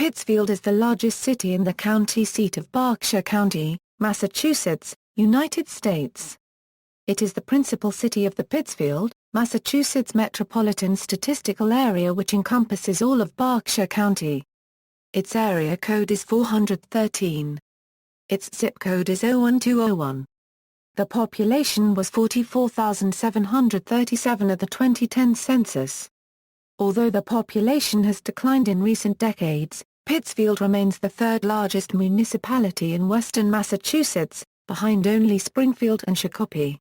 Pittsfield is the largest city in the county seat of Berkshire County, Massachusetts, United States. It is the principal city of the Pittsfield, Massachusetts Metropolitan Statistical Area, which encompasses all of Berkshire County. Its area code is 413. Its zip code is 01201. The population was 44,737 at the 2010 census. Although the population has declined in recent decades, Pittsfield remains the third largest municipality in western Massachusetts, behind only Springfield and Chicopee.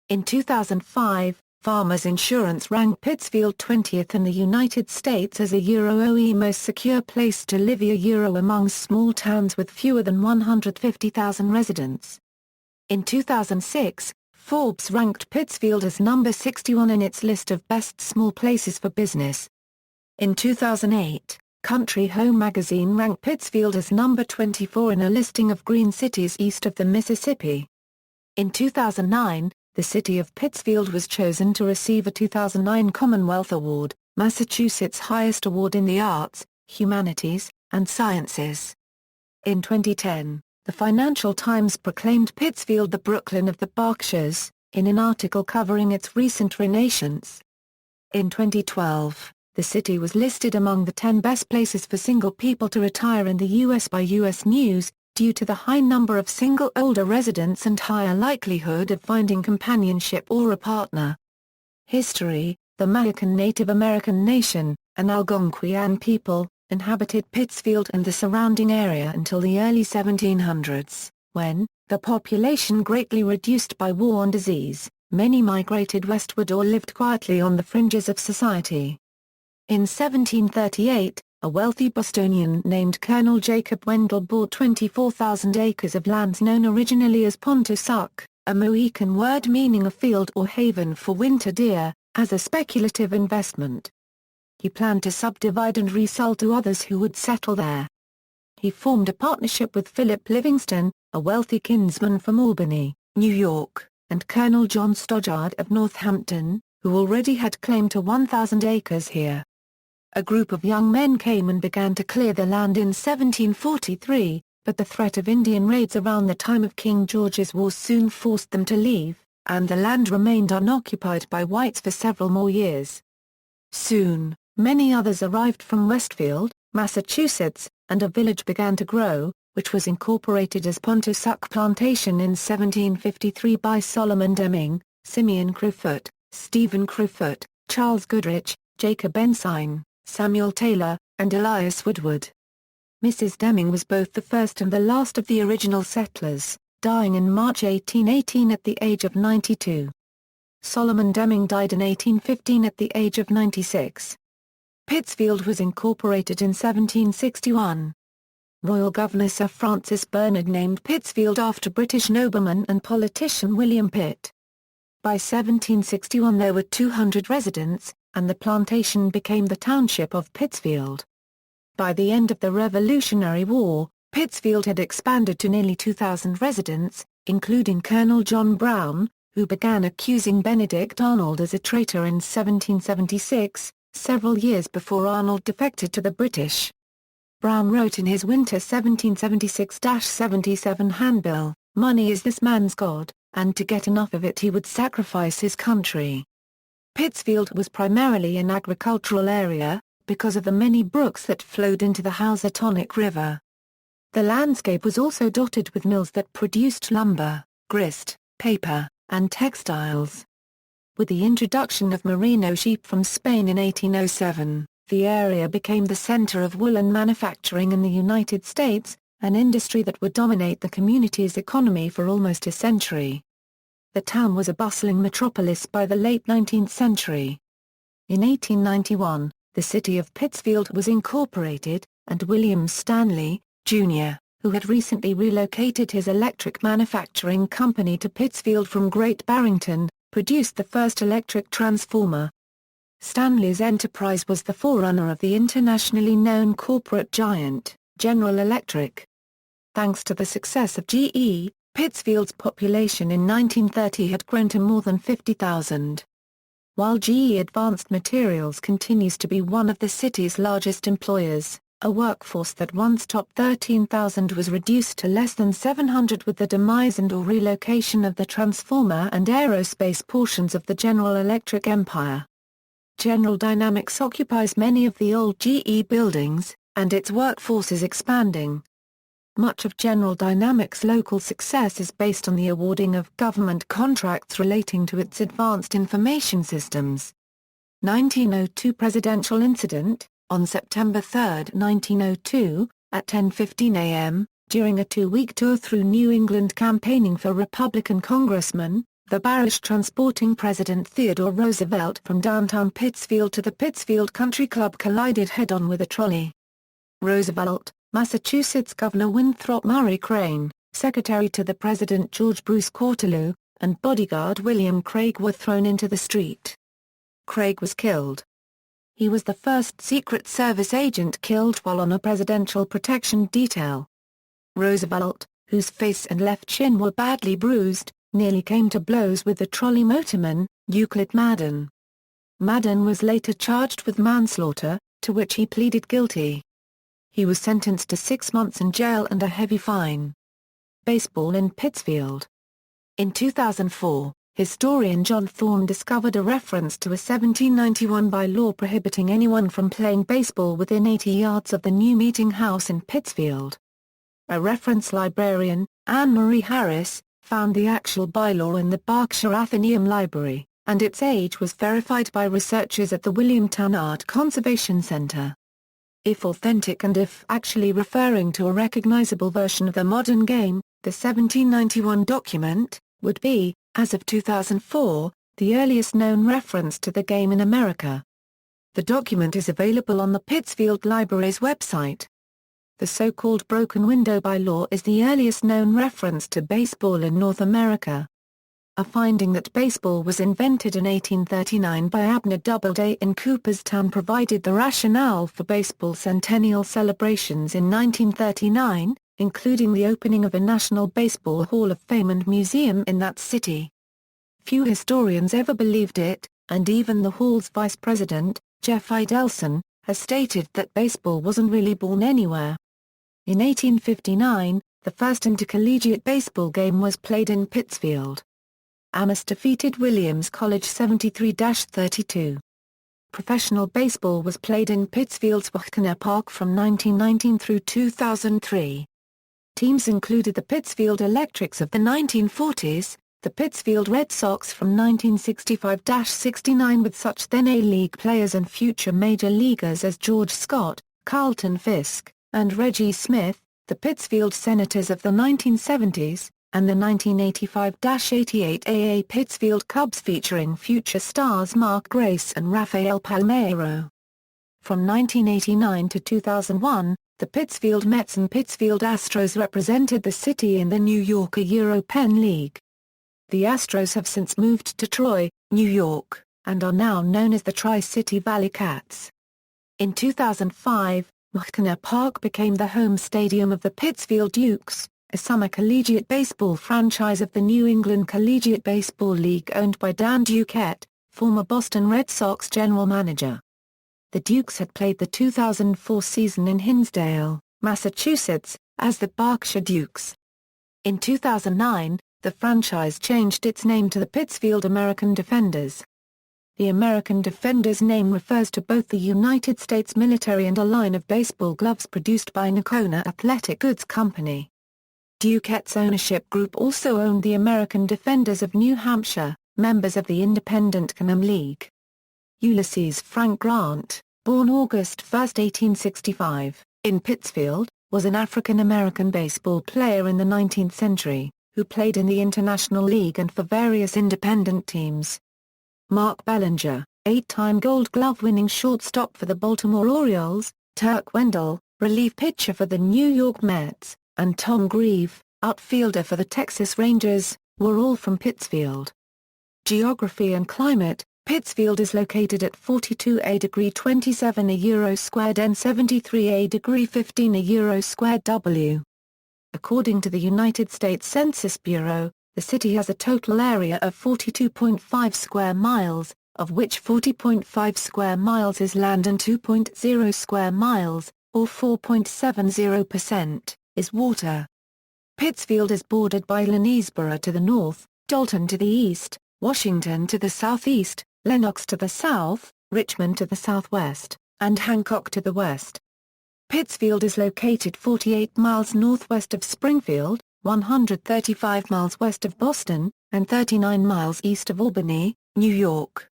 In 2005, Farmers Insurance ranked Pittsfield 20th in the United States as a OE most secure place to live among small towns with fewer than 150,000 residents. In 2006, Forbes ranked Pittsfield as number 61 in its list of best small places for business. In 2008, Country Home magazine ranked Pittsfield as number 24 in a listing of green cities east of the Mississippi. In 2009, the city of Pittsfield was chosen to receive a 2009 Commonwealth Award, Massachusetts' highest award in the arts, humanities, and sciences. In 2010, the Financial Times proclaimed Pittsfield the Brooklyn of the Berkshires, in an article covering its recent renaissance. In 2012, the city was listed among the 10 best places for single people to retire in the U.S. by U.S. News, due to the high number of single older residents and higher likelihood of finding companionship or a partner. History: the Mayacan Native American nation, an Algonquian people, inhabited Pittsfield and the surrounding area until the early 1700s, when, the population greatly reduced by war and disease, many migrated westward or lived quietly on the fringes of society. In 1738, a wealthy Bostonian named Colonel Jacob Wendell bought 24,000 acres of lands known originally as Pontosuc, a Mohican word meaning a field or haven for winter deer, as a speculative investment. He planned to subdivide and resell to others who would settle there. He formed a partnership with Philip Livingston, a wealthy kinsman from Albany, New York, and Colonel John Stoddard of Northampton, who already had claim to 1,000 acres here. A group of young men came and began to clear the land in 1743, but the threat of Indian raids around the time of King George's War soon forced them to leave, and the land remained unoccupied by whites for several more years. Soon, many others arrived from Westfield, Massachusetts, and a village began to grow, which was incorporated as Pontosuc Plantation in 1753 by Solomon Deming, Simeon Crowfoot, Stephen Crowfoot, Charles Goodrich, Jacob Ensign, Samuel Taylor, and Elias Woodward. Mrs. Deming was both the first and the last of the original settlers, dying in March 1818 at the age of 92. Solomon Deming died in 1815 at the age of 96. Pittsfield was incorporated in 1761. Royal Governor Sir Francis Bernard named Pittsfield after British nobleman and politician William Pitt. By 1761 there were 200 residents, and the plantation became the township of Pittsfield. By the end of the Revolutionary War, Pittsfield had expanded to nearly 2,000 residents, including Colonel John Brown, who began accusing Benedict Arnold as a traitor in 1776, several years before Arnold defected to the British. Brown wrote in his winter 1776-77 handbill, "Money is this man's God, and to get enough of it he would sacrifice his country." Pittsfield was primarily an agricultural area, because of the many brooks that flowed into the Housatonic River. The landscape was also dotted with mills that produced lumber, grist, paper, and textiles. With the introduction of merino sheep from Spain in 1807, the area became the center of woolen manufacturing in the United States, an industry that would dominate the community's economy for almost a century. The town was a bustling metropolis by the late 19th century. In 1891, the city of Pittsfield was incorporated, and William Stanley, Jr., who had recently relocated his electric manufacturing company to Pittsfield from Great Barrington, produced the first electric transformer. Stanley's enterprise was the forerunner of the internationally known corporate giant, General Electric. Thanks to the success of GE, Pittsfield's population in 1930 had grown to more than 50,000. While GE Advanced Materials continues to be one of the city's largest employers, A workforce that once topped 13,000 was reduced to less than 700 with the demise and/or relocation of the transformer and aerospace portions of the General Electric empire. General Dynamics occupies many of the old GE buildings, and its workforce is expanding. Much of General Dynamics' local success is based on the awarding of government contracts relating to its advanced information systems. 1902 Presidential Incident. On September 3, 1902, at 10:15 a.m., during a two-week tour through New England campaigning for Republican congressman, the barrage transporting President Theodore Roosevelt from downtown Pittsfield to the Pittsfield Country Club collided head-on with a trolley. Roosevelt, Massachusetts Governor Winthrop Murray Crane, Secretary to the President George Bruce Cortelyou, and bodyguard William Craig were thrown into the street. Craig was killed. He was the first Secret Service agent killed while on a presidential protection detail. Roosevelt, whose face and left shin were badly bruised, nearly came to blows with the trolley motorman, Euclid Madden. Madden was later charged with manslaughter, to which he pleaded guilty. He was sentenced to 6 months in jail and a heavy fine. Baseball in Pittsfield. In 2004, historian John Thorne discovered a reference to a 1791 by-law prohibiting anyone from playing baseball within 80 yards of the new meeting house in Pittsfield. A reference librarian, Anne Marie Harris, found the actual by-law in the Berkshire Athenaeum Library, and its age was verified by researchers at the Williamtown Art Conservation Center. If authentic and if actually referring to a recognizable version of the modern game, the 1791 document would be, as of 2004, the earliest known reference to the game in America. The document is available on the Pittsfield Library's website. The so-called broken window bylaw is the earliest known reference to baseball in North America. A finding that baseball was invented in 1839 by Abner Doubleday in Cooperstown provided the rationale for baseball centennial celebrations in 1939, including the opening of a National Baseball Hall of Fame and museum in that city. Few historians ever believed it, and even the Hall's vice president, Jeff Idelson, has stated that baseball wasn't really born anywhere. In 1859, the first intercollegiate baseball game was played in Pittsfield. Amherst defeated Williams College 73-32. Professional baseball was played in Pittsfield's Wahkana Park from 1919 through 2003. Teams included the Pittsfield Electrics of the 1940s, the Pittsfield Red Sox from 1965-69 with such then A-League players and future major leaguers as George Scott, Carlton Fisk, and Reggie Smith, the Pittsfield Senators of the 1970s, and the 1985-88 AA Pittsfield Cubs featuring future stars Mark Grace and Rafael Palmeiro. From 1989 to 2001, the Pittsfield Mets and Pittsfield Astros represented the city in the New Yorker Euro-Penn League. The Astros have since moved to Troy, New York, and are now known as the Tri-City Valley Cats. In 2005, Wahkana Park became the home stadium of the Pittsfield Dukes, a summer collegiate baseball franchise of the New England Collegiate Baseball League owned by Dan Duquette, former Boston Red Sox general manager. The Dukes had played the 2004 season in Hinsdale, Massachusetts, as the Berkshire Dukes. In 2009, the franchise changed its name to the Pittsfield American Defenders. The American Defenders name refers to both the United States military and a line of baseball gloves produced by Nakona Athletic Goods Company. Duquette's ownership group also owned the American Defenders of New Hampshire, members of the Independent Can-Am League. Ulysses Frank Grant, born August 1, 1865, in Pittsfield, was an African-American baseball player in the 19th century, who played in the International League and for various independent teams. Mark Bellinger, 8-time Gold Glove-winning shortstop for the Baltimore Orioles, Turk Wendell, relief pitcher for the New York Mets, and Tom Grieve, outfielder for the Texas Rangers, were all from Pittsfield. Geography and climate. Pittsfield is located at 42°27' N 73°15' W. According to the United States Census Bureau, the city has a total area of 42.5 square miles, of which 40.5 square miles is land and 2.0 square miles, or 4.70%, is water. Pittsfield is bordered by Lenesboro to the north, Dalton to the east, Washington to the southeast, Lenox to the south, Richmond to the southwest, and Hancock to the west. Pittsfield is located 48 miles northwest of Springfield, 135 miles west of Boston, and 39 miles east of Albany, New York.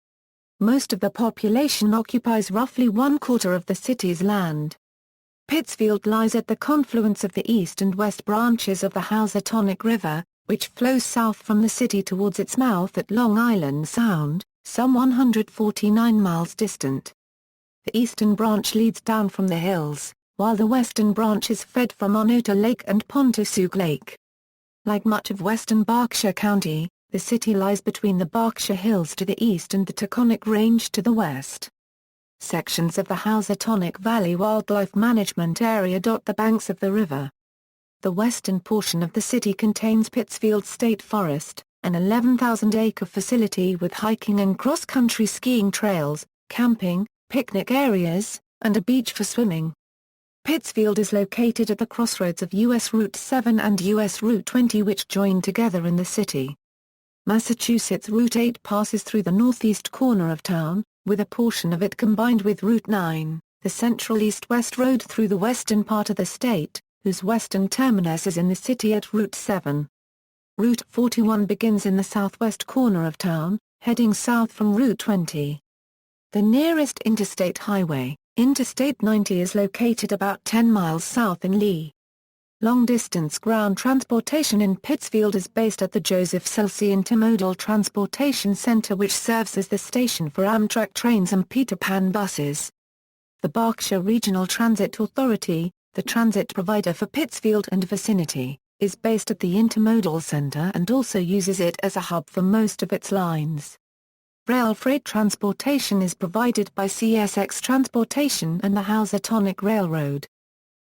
Most of the population occupies roughly 1/4 of the city's land. Pittsfield lies at the confluence of the east and west branches of the Housatonic River, which flows south from the city towards its mouth at Long Island Sound, some 149 miles distant. The eastern branch leads down from the hills, while the western branch is fed from Onoto Lake and Pontotoc Lake. Like much of western Berkshire County, the city lies between the Berkshire Hills to the east and the Taconic Range to the west. Sections of the Housatonic Valley Wildlife Management Area dot the banks of the river. The western portion of the city contains Pittsfield State Forest, an 11,000-acre facility with hiking and cross-country skiing trails, camping, picnic areas, and a beach for swimming. Pittsfield is located at the crossroads of US Route 7 and US Route 20, which join together in the city. Massachusetts Route 8 passes through the northeast corner of town, with a portion of it combined with Route 9, the central east-west road through the western part of the state, whose western terminus is in the city at Route 7. Route 41 begins in the southwest corner of town, heading south from Route 20. The nearest interstate highway, Interstate 90, is located about 10 miles south in Lee. Long-distance ground transportation in Pittsfield is based at the Joseph Celsey Intermodal Transportation Center, which serves as the station for Amtrak trains and Peter Pan buses. The Berkshire Regional Transit Authority, the transit provider for Pittsfield and vicinity, is based at the Intermodal Center and also uses it as a hub for most of its lines. Rail freight transportation is provided by CSX Transportation and the Housatonic Railroad.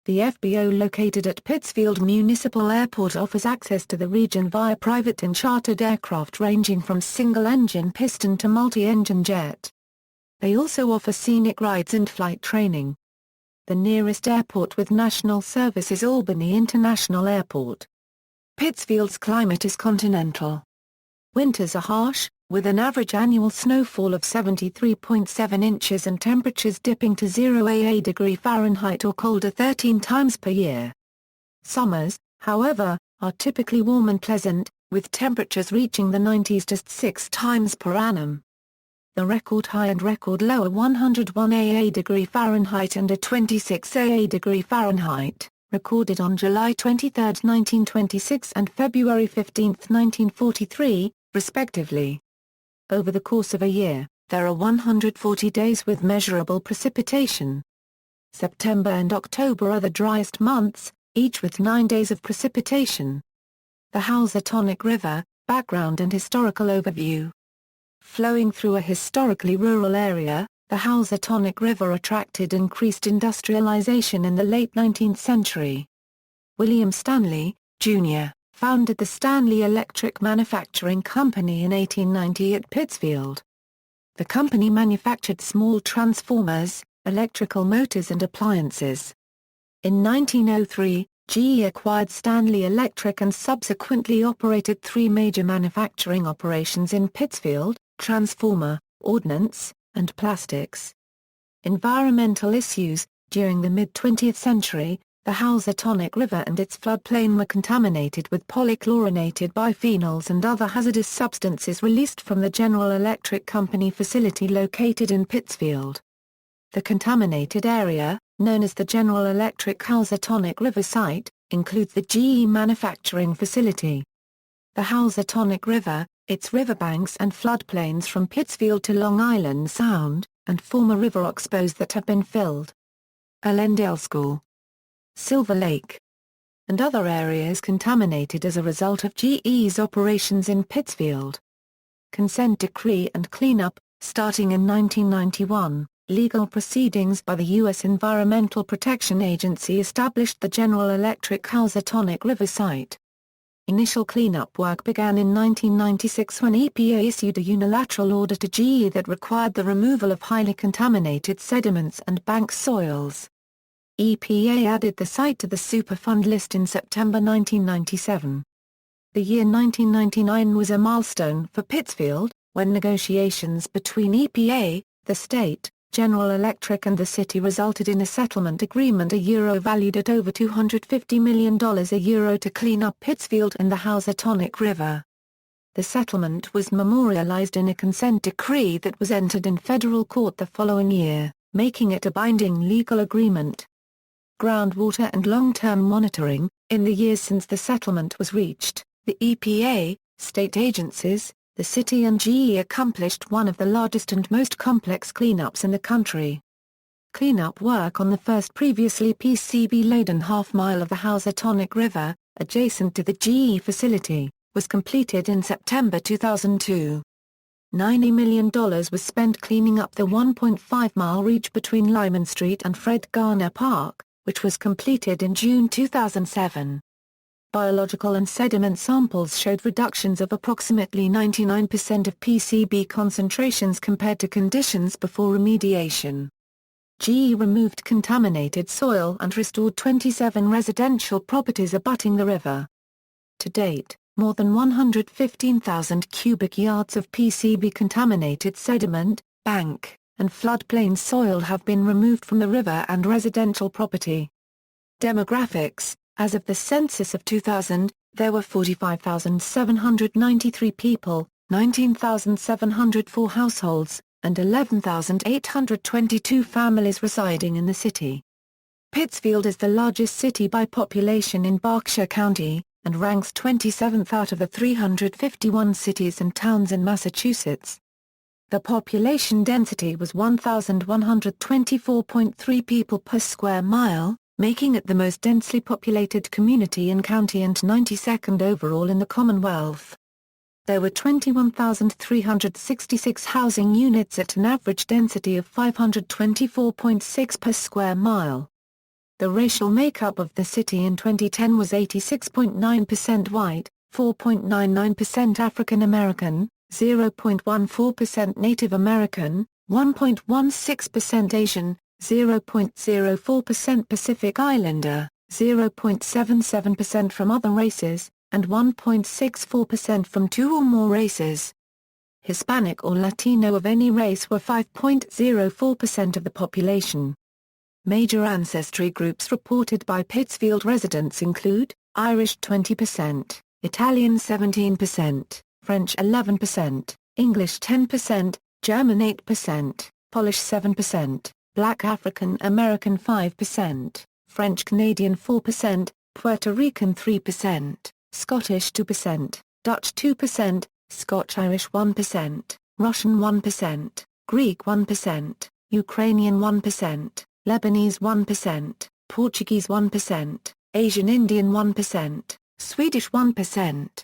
The FBO located at Pittsfield Municipal Airport offers access to the region via private and chartered aircraft ranging from single-engine piston to multi-engine jet. They also offer scenic rides and flight training. The nearest airport with national service is Albany International Airport. Pittsfield's climate is continental. Winters are harsh, with an average annual snowfall of 73.7 inches and temperatures dipping to 0°F or colder 13 times per year. Summers, however, are typically warm and pleasant, with temperatures reaching the 90s just 6 times per annum. The record high and record low are 101°F and a 26°F, recorded on July 23, 1926 and February 15, 1943, respectively. Over the course of a year, there are 140 days with measurable precipitation. September and October are the driest months, each with 9 days of precipitation. The Housatonic River, background and historical overview. Flowing through a historically rural area, the Housatonic River attracted increased industrialization in the late 19th century. William Stanley, Jr., founded the Stanley Electric Manufacturing Company in 1890 at Pittsfield. The company manufactured small transformers, electrical motors and appliances. In 1903, GE acquired Stanley Electric and subsequently operated 3 major manufacturing operations in Pittsfield: transformer, ordnance, and plastics. Environmental issues. During the mid-20th century, the Housatonic River and its floodplain were contaminated with polychlorinated biphenyls and other hazardous substances released from the General Electric Company facility located in Pittsfield. The contaminated area, known as the General Electric Housatonic River Site, includes the GE manufacturing facility. The Housatonic River, its riverbanks and floodplains from Pittsfield to Long Island Sound, and former river oxbows that have been filled. Allendale School, Silver Lake, and other areas contaminated as a result of GE's operations in Pittsfield. Consent decree and cleanup. Starting in 1991, legal proceedings by the U.S. Environmental Protection Agency established the General Electric Housatonic River Site. Initial cleanup work began in 1996 when EPA issued a unilateral order to GE that required the removal of highly contaminated sediments and bank soils. EPA added the site to the Superfund list in September 1997. The year 1999 was a milestone for Pittsfield, when negotiations between EPA, the state, General Electric and the city resulted in a settlement agreement valued at over $250 million to clean up Pittsfield and the Housatonic River. The settlement was memorialized in a consent decree that was entered in federal court the following year, making it a binding legal agreement. Groundwater and long-term monitoring. In the years since the settlement was reached, the EPA, state agencies, the city and GE accomplished one of the largest and most complex cleanups in the country. Cleanup work on the first previously PCB-laden half-mile of the Housatonic River, adjacent to the GE facility, was completed in September 2002. $90 million was spent cleaning up the 1.5-mile reach between Lyman Street and Fred Garner Park, which was completed in June 2007. Biological and sediment samples showed reductions of approximately 99% of PCB concentrations compared to conditions before remediation. GE removed contaminated soil and restored 27 residential properties abutting the river. To date, more than 115,000 cubic yards of PCB-contaminated sediment, bank, and floodplain soil have been removed from the river and residential property. Demographics. As of the census of 2000, there were 45,793 people, 19,704 households, and 11,822 families residing in the city. Pittsfield is the largest city by population in Berkshire County, and ranks 27th out of the 351 cities and towns in Massachusetts. The population density was 1,124.3 people per square mile, making it the most densely populated community in county and 92nd overall in the Commonwealth. There were 21,366 housing units at an average density of 524.6 per square mile. The racial makeup of the city in 2010 was 86.9% white, 4.99% African American, 0.14% Native American, 1.16% Asian, 0.04% Pacific Islander, 0.77% from other races, and 1.64% from two or more races. Hispanic or Latino of any race were 5.04% of the population. Major ancestry groups reported by Pittsfield residents include, Irish 20%, Italian 17%, French 11%, English 10%, German 8%, Polish 7%, Black African American 5%, French Canadian 4%, Puerto Rican 3%, Scottish 2%, Dutch 2%, Scotch-Irish 1%, Russian 1%, Greek 1%, Ukrainian 1%, Lebanese 1%, Portuguese 1%, Asian Indian 1%, Swedish 1%.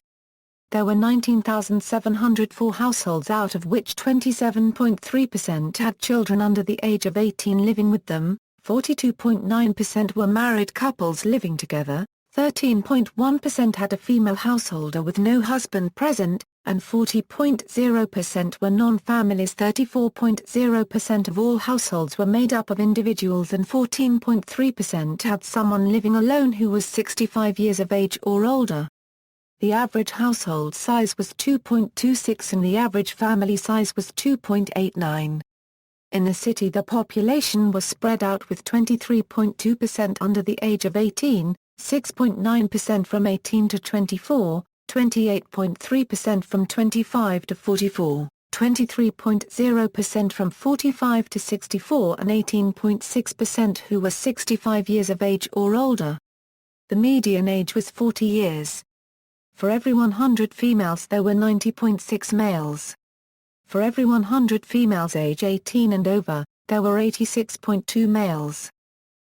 There were 19,704 households, out of which 27.3% had children under the age of 18 living with them, 42.9% were married couples living together, 13.1% had a female householder with no husband present, and 40.0% were non-families. 34.0% of all households were made up of individuals and 14.3% had someone living alone who was 65 years of age or older. The average household size was 2.26 and the average family size was 2.89. In the city the population was spread out with 23.2% under the age of 18, 6.9% from 18 to 24, 28.3% from 25 to 44, 23.0% from 45 to 64 and 18.6% who were 65 years of age or older. The median age was 40 years. For every 100 females there were 90.6 males. For every 100 females age 18 and over, there were 86.2 males.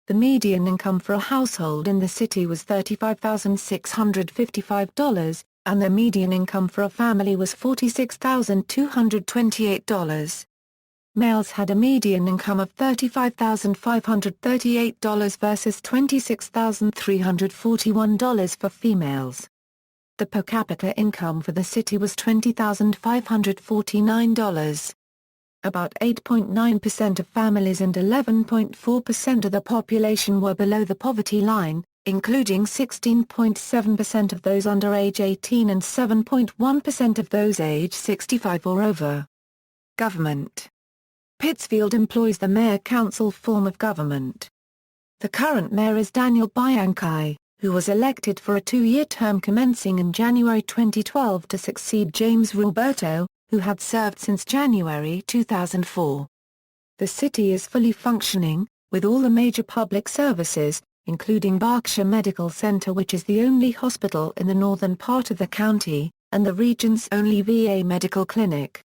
The median income for a household in the city was $35,655, and the median income for a family was $46,228. Males had a median income of $35,538 versus $26,341 for females. The per capita income for the city was $20,549. About 8.9% of families and 11.4% of the population were below the poverty line, including 16.7% of those under age 18 and 7.1% of those age 65 or over. Government. Pittsfield employs the mayor-council form of government. The current mayor is Daniel Bianchi, who was elected for a two-year term commencing in January 2012 to succeed James Roberto, who had served since January 2004. The city is fully functioning, with all the major public services, including Berkshire Medical Center, which is the only hospital in the northern part of the county, and the region's only VA medical clinic.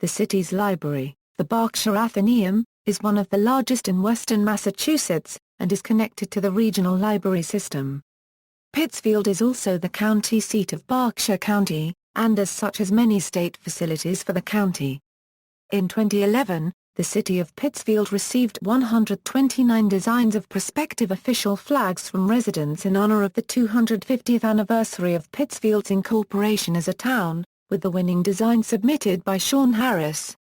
The city's library, the Berkshire Athenaeum, is one of the largest in western Massachusetts, and is connected to the regional library system. Pittsfield is also the county seat of Berkshire County, and as such has many state facilities for the county. In 2011, the city of Pittsfield received 129 designs of prospective official flags from residents in honor of the 250th anniversary of Pittsfield's incorporation as a town, with the winning design submitted by Sean Harris.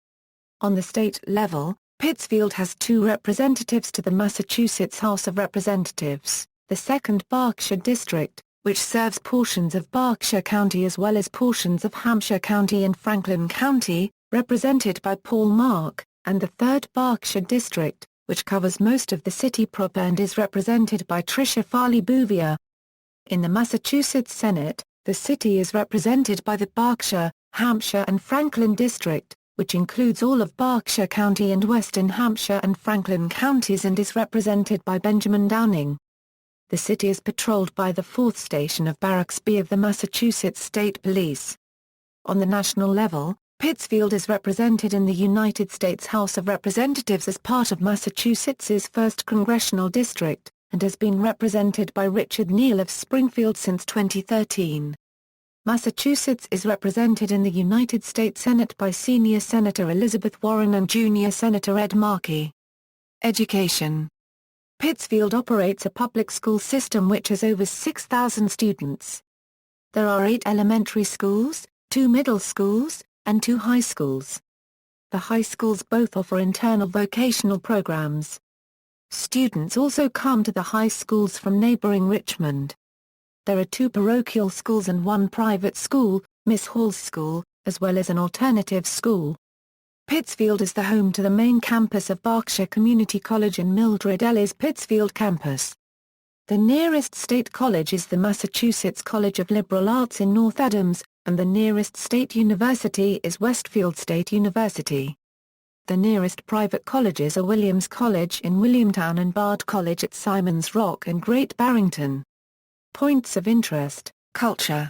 On the state level, Pittsfield has two representatives to the Massachusetts House of Representatives, the 2nd Berkshire District, which serves portions of Berkshire County as well as portions of Hampshire County and Franklin County, represented by Paul Mark, and the 3rd Berkshire District, which covers most of the city proper and is represented by Tricia Farley Bouvier. In the Massachusetts Senate, the city is represented by the Berkshire, Hampshire and Franklin District, which includes all of Berkshire County and Western Hampshire and Franklin counties and is represented by Benjamin Downing. The city is patrolled by the 4th Station of Barracks B of the Massachusetts State Police. On the national level, Pittsfield is represented in the United States House of Representatives as part of Massachusetts's 1st Congressional District, and has been represented by Richard Neal of Springfield since 2013. Massachusetts is represented in the United States Senate by Senior Senator Elizabeth Warren and Junior Senator Ed Markey. Education. Pittsfield operates a public school system which has over 6,000 students. There are 8 elementary schools, 2 middle schools, and 2 high schools. The high schools both offer internal vocational programs. Students also come to the high schools from neighboring Richmond. There are 2 parochial schools and 1 private school, Miss Hall's School, as well as an alternative school. Pittsfield is the home to the main campus of Berkshire Community College and Mildred Ellis Pittsfield campus. The nearest state college is the Massachusetts College of Liberal Arts in North Adams, and the nearest state university is Westfield State University. The nearest private colleges are Williams College in Williamtown and Bard College at Simon's Rock and Great Barrington. Points of interest, culture.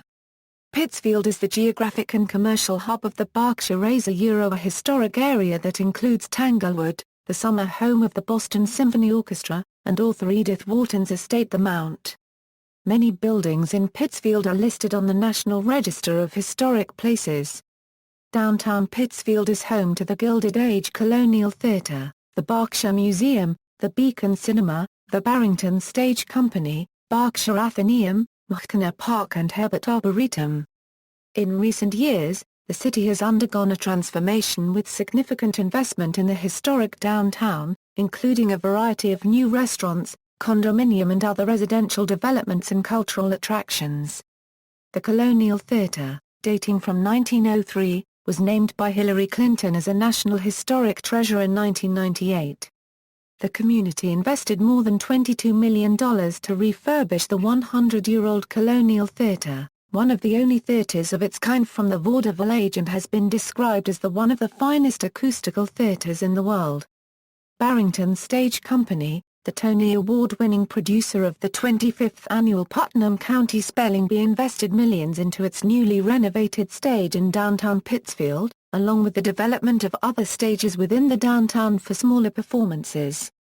Pittsfield is the geographic and commercial hub of the Berkshires, a historic area that includes Tanglewood, the summer home of the Boston Symphony Orchestra, and author Edith Wharton's estate The Mount. Many buildings in Pittsfield are listed on the National Register of Historic Places. Downtown Pittsfield is home to the Gilded Age Colonial Theatre, the Berkshire Museum, the Beacon Cinema, the Barrington Stage Company, Berkshire Athenaeum, Machner Park and Herbert Arboretum. In recent years, the city has undergone a transformation with significant investment in the historic downtown, including a variety of new restaurants, condominium and other residential developments and cultural attractions. The Colonial Theatre, dating from 1903, was named by Hillary Clinton as a National Historic Treasure in 1998. The community invested more than $22 million to refurbish the 100-year-old Colonial Theatre, one of the only theatres of its kind from the vaudeville age, and has been described as one of the finest acoustical theatres in the world. Barrington Stage Company, the Tony Award-winning producer of the 25th annual Putnam County Spelling Bee, invested millions into its newly renovated stage in downtown Pittsfield, along with the development of other stages within the downtown for smaller performances.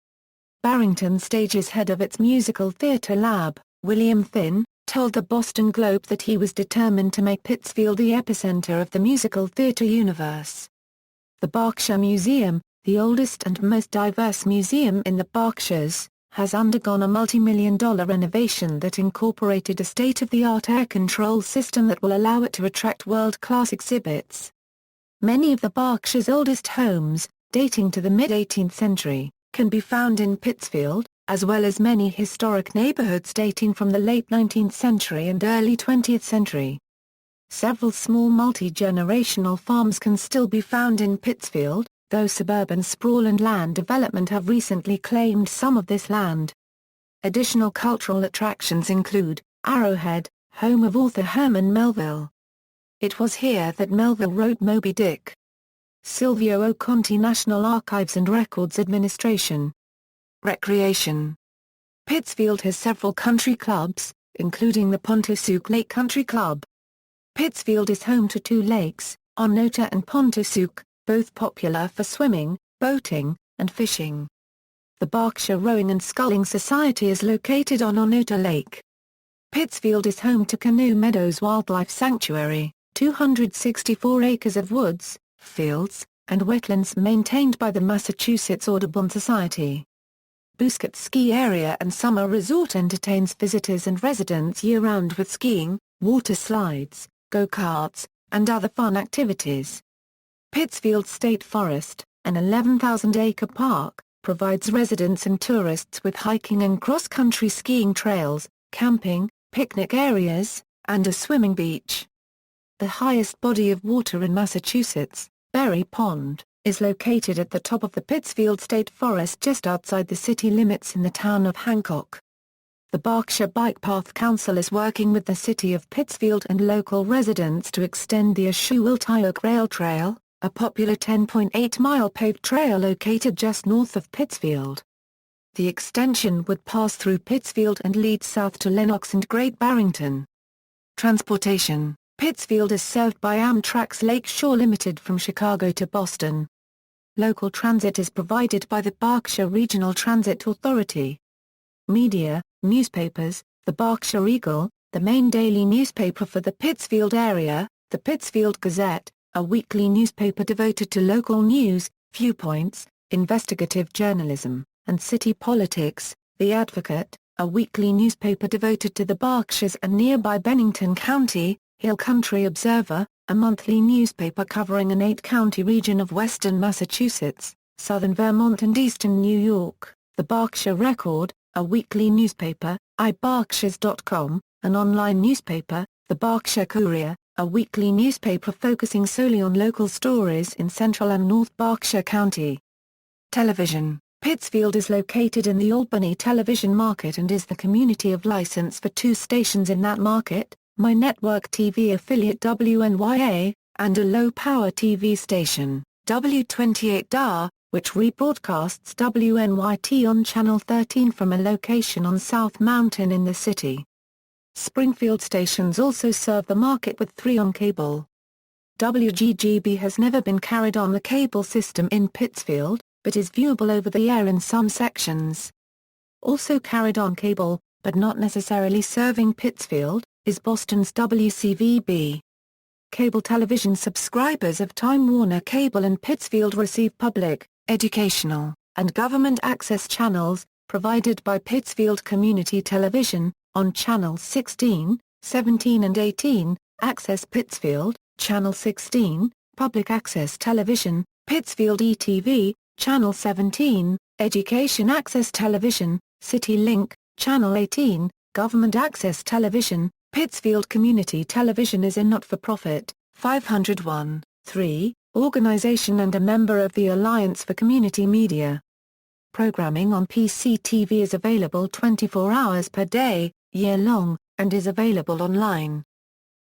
Barrington Stage's head of its musical theatre lab, William Thinn, told the Boston Globe that he was determined to make Pittsfield the epicenter of the musical theatre universe. The Berkshire Museum, the oldest and most diverse museum in the Berkshires, has undergone a multi-million-dollar renovation that incorporated a state-of-the-art air control system that will allow it to attract world-class exhibits. Many of the Berkshire's oldest homes, dating to the mid-18th century, can be found in Pittsfield, as well as many historic neighborhoods dating from the late 19th century and early 20th century. Several small multi-generational farms can still be found in Pittsfield, though suburban sprawl and land development have recently claimed some of this land. Additional cultural attractions include Arrowhead, home of author Herman Melville. It was here that Melville wrote Moby Dick. Silvio O. Conti National Archives and Records Administration. Recreation. Pittsfield has several country clubs, including the Pontotoc Lake Country Club. Pittsfield is home to two lakes, Onota and Pontotoc, both popular for swimming, boating, and fishing. The Berkshire Rowing and Sculling Society is located on Onota Lake. Pittsfield is home to Canoe Meadows Wildlife Sanctuary, 264 acres of woods, fields, and wetlands maintained by the Massachusetts Audubon Society. Boosket Ski Area and Summer Resort entertains visitors and residents year-round with skiing, water slides, go-karts, and other fun activities. Pittsfield State Forest, an 11,000-acre park, provides residents and tourists with hiking and cross-country skiing trails, camping, picnic areas, and a swimming beach. The highest body of water in Massachusetts, Berry Pond, is located at the top of the Pittsfield State Forest just outside the city limits in the town of Hancock. The Berkshire Bike Path Council is working with the city of Pittsfield and local residents to extend the Housatonic Rail Trail, a popular 10.8-mile paved trail located just north of Pittsfield. The extension would pass through Pittsfield and lead south to Lenox and Great Barrington. Transportation. Pittsfield is served by Amtrak's Lakeshore Limited from Chicago to Boston. Local transit is provided by the Berkshire Regional Transit Authority. Media, newspapers, the Berkshire Eagle, the main daily newspaper for the Pittsfield area, the Pittsfield Gazette, a weekly newspaper devoted to local news, viewpoints, investigative journalism, and city politics, the Advocate, a weekly newspaper devoted to the Berkshires and nearby Bennington County, Hill Country Observer, a monthly newspaper covering an 8-county region of western Massachusetts, southern Vermont and eastern New York, the Berkshire Record, a weekly newspaper, iBerkshires.com, an online newspaper, the Berkshire Courier, a weekly newspaper focusing solely on local stories in central and north Berkshire County. Television. Pittsfield is located in the Albany television market and is the community of license for two stations in that market, My Network TV affiliate WNYA, and a low-power TV station, W28DAR, which rebroadcasts WNYT on Channel 13 from a location on South Mountain in the city. Springfield stations also serve the market with 3 on cable. WGGB has never been carried on the cable system in Pittsfield, but is viewable over the air in some sections. Also carried on cable, but not necessarily serving Pittsfield, is Boston's WCVB. Cable television subscribers of Time Warner Cable and Pittsfield receive public, educational, and government access channels, provided by Pittsfield Community Television, on Channels 16, 17 and 18, Access Pittsfield, Channel 16, Public Access Television, Pittsfield ETV, Channel 17, Education Access Television, City Link, Channel 18, Government Access Television. Pittsfield Community Television is a not-for-profit, 501(3) organization and a member of the Alliance for Community Media. Programming on PCTV is available 24 hours per day, year-long, and is available online.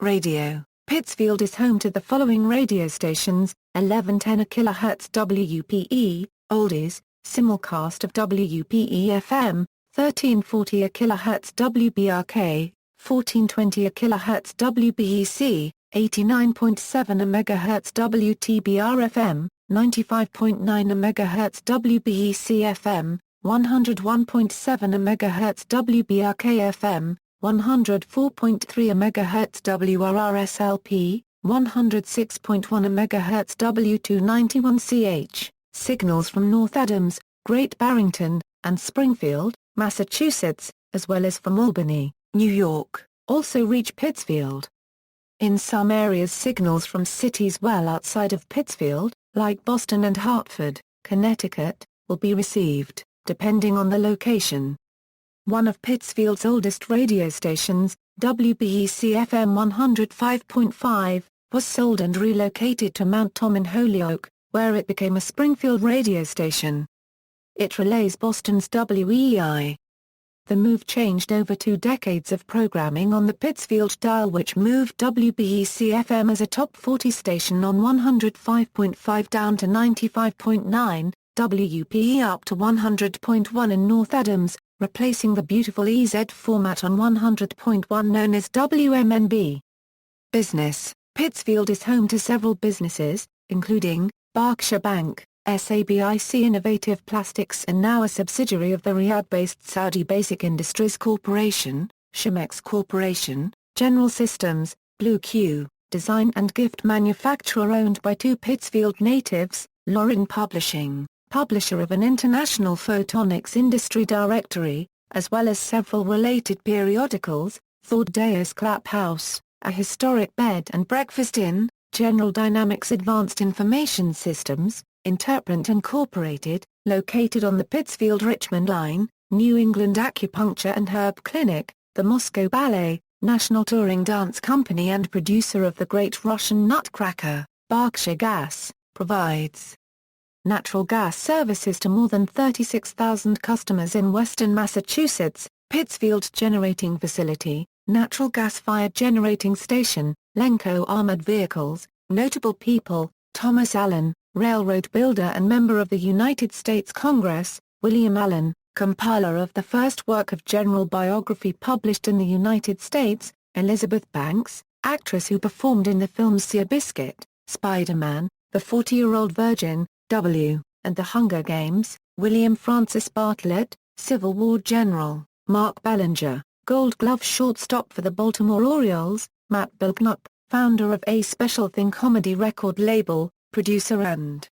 Radio. Pittsfield is home to the following radio stations: 1110 kHz WUPE, Oldies, simulcast of WUPE-FM, 1340 kHz WBRK, 1420 kHz WBEC, 89.7 MHz WTBR-FM, 95.9 MHz WBEC-FM, 101.7 MHz WBRK-FM, 104.3 MHz WRRSLP, 106.1 MHz W291CH, signals from North Adams, Great Barrington, and Springfield, Massachusetts, as well as from Albany, New York, also reach Pittsfield. In some areas signals from cities well outside of Pittsfield, like Boston and Hartford, Connecticut, will be received, depending on the location. One of Pittsfield's oldest radio stations, WBEC-FM 105.5, was sold and relocated to Mount Tom in Holyoke, where it became a Springfield radio station. It relays Boston's WEEI. The move changed over 2 decades of programming on the Pittsfield dial, which moved WBEC-FM as a top 40 station on 105.5 down to 95.9, WPE up to 100.1 in North Adams, replacing the beautiful EZ format on 100.1 known as WMNB. Business. Pittsfield is home to several businesses, including Berkshire Bank, SABIC Innovative Plastics and now a subsidiary of the Riyadh-based Saudi Basic Industries Corporation, Chemex Corporation, General Systems, Blue Q, design and gift manufacturer owned by 2 Pittsfield natives, Lauren Publishing, publisher of an international photonics industry directory, as well as several related periodicals, Thord Deus Clap House, a historic bed and breakfast inn, General Dynamics Advanced Information Systems, Interprint Incorporated, located on the Pittsfield-Richmond Line, New England Acupuncture and Herb Clinic, the Moscow Ballet, National Touring Dance Company and producer of the Great Russian Nutcracker, Berkshire Gas, provides natural gas services to more than 36,000 customers in western Massachusetts. Pittsfield Generating Facility, natural gas-fired generating station, Lenco Armored Vehicles, notable people, Thomas Allen, railroad builder and member of the United States Congress, William Allen, compiler of the first work of general biography published in the United States, Elizabeth Banks, actress who performed in the films Seabiscuit, Spider-Man, The 40-Year-Old Virgin, W, and The Hunger Games, William Francis Bartlett, Civil War general, Mark Bellinger, Gold Glove shortstop for the Baltimore Orioles, Matt Bilknup, founder of A Special Thing comedy record label, producer and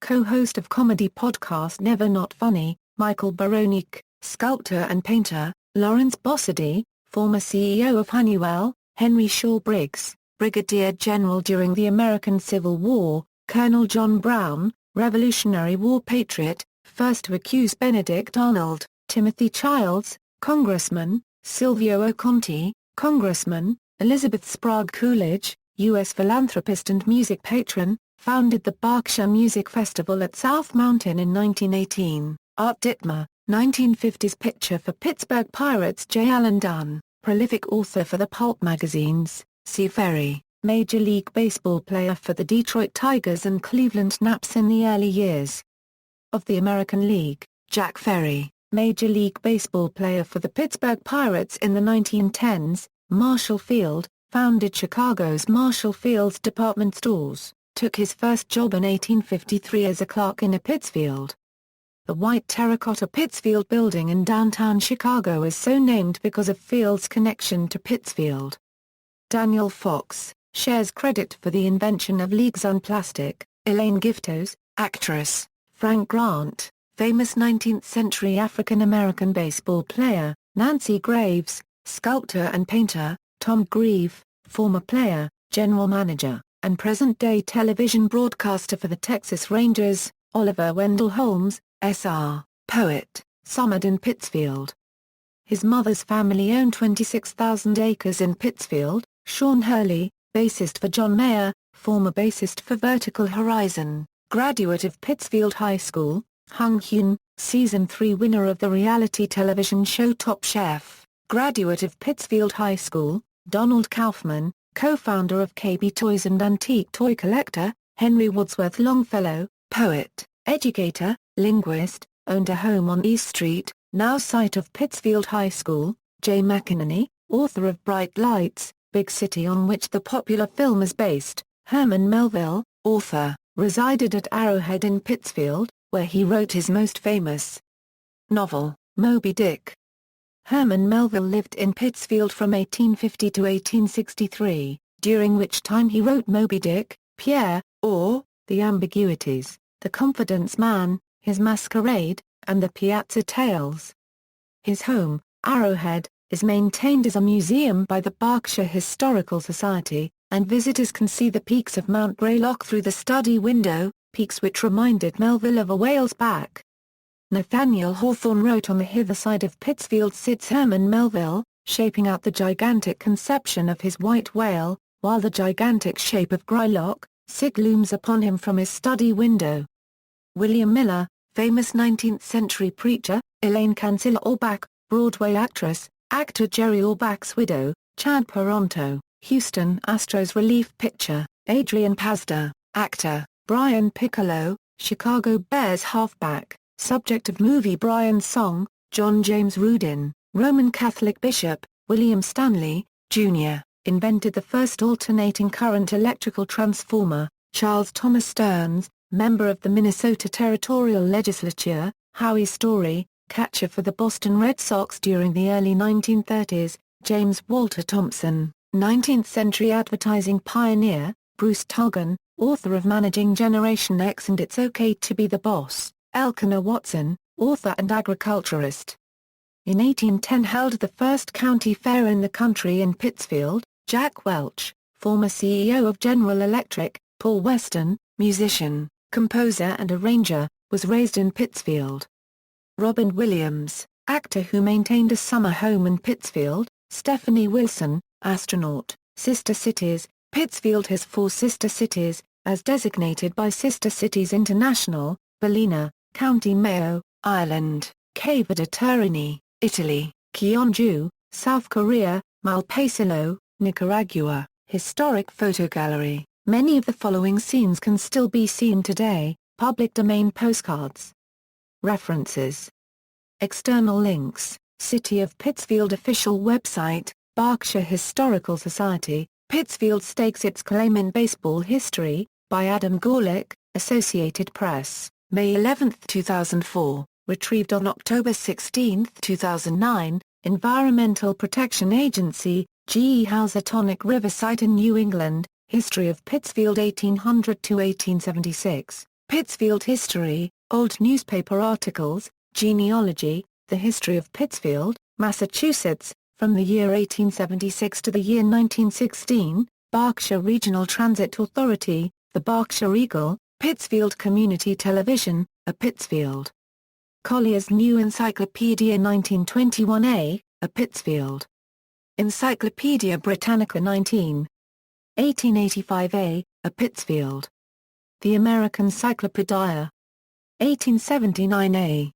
co-host of comedy podcast Never Not Funny, Michael Baronic, sculptor and painter, Lawrence Bossidy, former CEO of Honeywell, Henry Shaw Briggs, Brigadier General during the American Civil War, Colonel John Brown, Revolutionary War patriot, first to accuse Benedict Arnold, Timothy Childs, Congressman, Silvio Conti, Congressman, Elizabeth Sprague Coolidge, U.S. philanthropist and music patron, founded the Berkshire Music Festival at South Mountain in 1918, Art Dittmer, 1950s pitcher for Pittsburgh Pirates J. Allen Dunn, prolific author for the pulp magazines, C. Ferry, Major League Baseball player for the Detroit Tigers and Cleveland Naps in the early years of the American League, Jack Ferry, Major League Baseball player for the Pittsburgh Pirates in the 1910s, Marshall Field, founded Chicago's Marshall Field's department stores, took his first job in 1853 as a clerk in a Pittsfield. The white terracotta Pittsfield building in downtown Chicago is so named because of Field's connection to Pittsfield. Daniel Fox, shares credit for the invention of leagues on plastic, Elaine Giftos, actress, Frank Grant, famous 19th-century African-American baseball player, Nancy Graves, sculptor and painter, Tom Grieve, former player, general manager, and present-day television broadcaster for the Texas Rangers, Oliver Wendell Holmes, S.R., poet, summered in Pittsfield. His mother's family owned 26,000 acres in Pittsfield. Sean Hurley, bassist for John Mayer, former bassist for Vertical Horizon, graduate of Pittsfield High School, Hung Hyun, Season 3 winner of the reality television show Top Chef, graduate of Pittsfield High School, Donald Kaufman, co-founder of KB Toys and antique toy collector, Henry Wadsworth Longfellow, poet, educator, linguist, owned a home on East Street, now site of Pittsfield High School, Jay McInerney, author of Bright Lights, Big City on which the popular film is based, Herman Melville, author, resided at Arrowhead in Pittsfield, where he wrote his most famous novel, Moby Dick. Herman Melville lived in Pittsfield from 1850 to 1863, during which time he wrote Moby Dick, Pierre, or, The Ambiguities, The Confidence Man, His Masquerade, and The Piazza Tales. His home, Arrowhead, is maintained as a museum by the Berkshire Historical Society, and visitors can see the peaks of Mount Greylock through the study window, peaks which reminded Melville of a whale's back. Nathaniel Hawthorne wrote, on the hither side of Pittsfield sits Herman Melville, shaping out the gigantic conception of his white whale, while the gigantic shape of Greylock, Sid looms upon him from his study window. William Miller, famous 19th-century preacher, Elaine Cancilla Orbach, Broadway actress, actor Jerry Orbach's widow, Chad Peronto, Houston Astros relief pitcher, Adrian Pazder, actor, Brian Piccolo, Chicago Bears halfback, subject of movie Brian's Song, John James Rudin, Roman Catholic bishop, William Stanley, Jr., invented the first alternating current electrical transformer, Charles Thomas Stearns, member of the Minnesota Territorial Legislature, Howie Story, catcher for the Boston Red Sox during the early 1930s, James Walter Thompson, 19th-century advertising pioneer, Bruce Tulgan, author of Managing Generation X and It's Okay to Be the Boss, Elkanah Watson, author and agriculturist. In 1810 held the first county fair in the country in Pittsfield. Jack Welch, former CEO of General Electric, Paul Weston, musician, composer and arranger, was raised in Pittsfield. Robin Williams, actor who maintained a summer home in Pittsfield. Stephanie Wilson, astronaut. Sister cities. Pittsfield has 4 sister cities, as designated by Sister Cities International: Ballina, County Mayo, Ireland; Cava de Turini, Italy; Gyeongju, South Korea; Malpasilo, Nicaragua. Historic photo gallery. Many of the following scenes can still be seen today. Public domain postcards. References. External links. City of Pittsfield official website, Berkshire Historical Society, Pittsfield stakes its claim in baseball history, by Adam Gorlick, Associated Press, May 11, 2004, retrieved on October 16, 2009, Environmental Protection Agency, GE Housatonic River Site in New England, History of Pittsfield 1800 to 1876, Pittsfield History, Old Newspaper Articles, Genealogy, The History of Pittsfield, Massachusetts, from the year 1876 to the year 1916, Berkshire Regional Transit Authority, The Berkshire Eagle, Pittsfield Community Television, a Pittsfield. Collier's New Encyclopedia 1921a, a Pittsfield. Encyclopedia Britannica 1885a, a Pittsfield. The American Cyclopedia. 1879a.